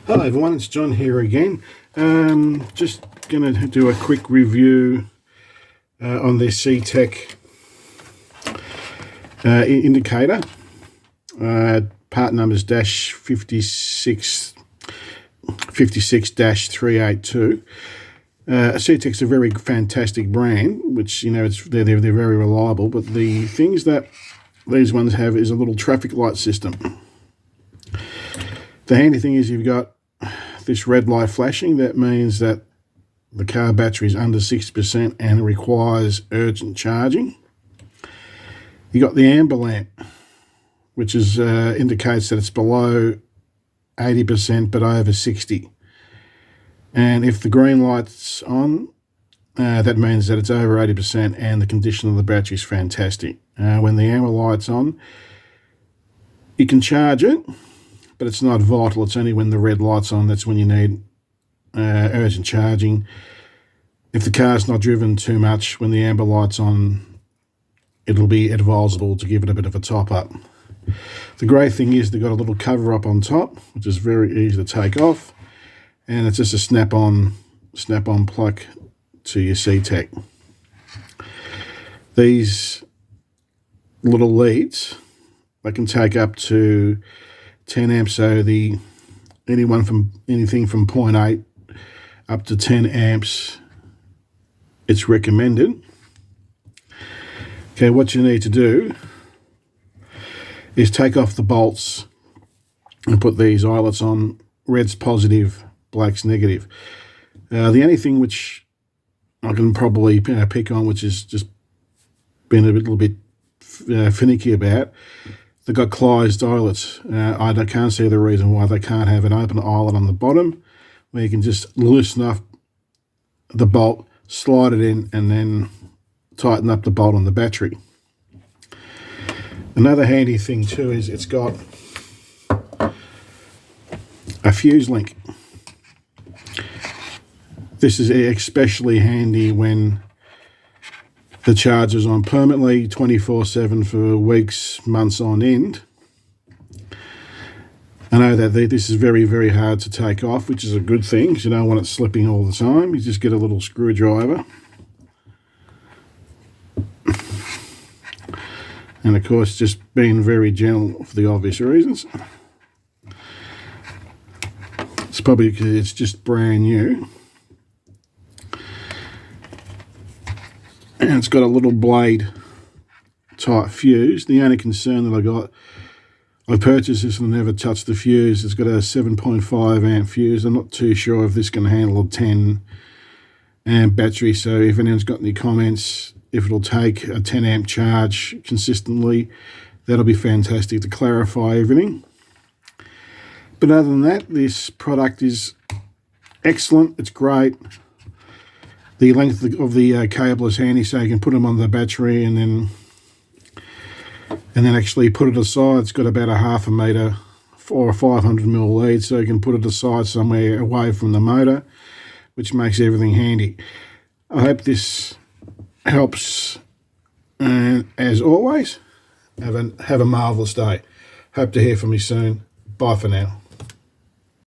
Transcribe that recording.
Hello everyone, it's John here again. Just going to do a quick review on this CTEK indicator. Part number is -56-382. CTEK's a very fantastic brand, which, you know, they're very reliable, but the things that these ones have is a little traffic light system. The handy thing is you've got this red light flashing. That means that the car battery is under 60% and it requires urgent charging. You got the amber lamp, which is indicates that it's below 80% but over 60. And if the green light's on, that means that it's over 80% and the condition of the battery is fantastic. When the amber light's on, you can charge it, but it's not vital. It's only when the red light's on, that's when you need urgent charging. If the car's not driven too much, when the amber light's on, it'll be advisable to give it a bit of a top up. The great thing is they've got a little cover up on top, which is very easy to take off, and it's just a snap-on plug to your CTEK. These little leads, they can take up to 10 amps, so anything from 0.8 up to 10 amps, it's recommended. Okay, what you need to do is take off the bolts and put these eyelets on. Red's positive, black's negative. The only thing which I can probably pick on, which is just been a little bit finicky about, they've got closed eyelets. I can't see the reason why they can't have an open eyelet on the bottom where you can just loosen up the bolt, slide it in, and then tighten up the bolt on the battery. Another handy thing too is it's got a fuse link. This is especially handy when the charger's on permanently 24/7 for weeks, months on end. I know that this is very, very hard to take off, which is a good thing because you don't want it slipping all the time. You just get a little screwdriver. And of course, just being very gentle for the obvious reasons. It's probably because it's just brand new. And it's got a little blade type fuse. The only concern that I purchased this and never touched the fuse. It's got a 7.5 amp fuse. I'm not too sure if this can handle a 10 amp battery. So if anyone's got any comments, if it'll take a 10 amp charge consistently, that'll be fantastic to clarify everything. But other than that, this product is excellent. It's great. The length of the cable is handy, so you can put them on the battery and then actually put it aside. It's got about a 0.5 metre or a 500mm lead, so you can put it aside somewhere away from the motor, which makes everything handy. I hope this helps, and as always, have a marvellous day. Hope to hear from you soon. Bye for now.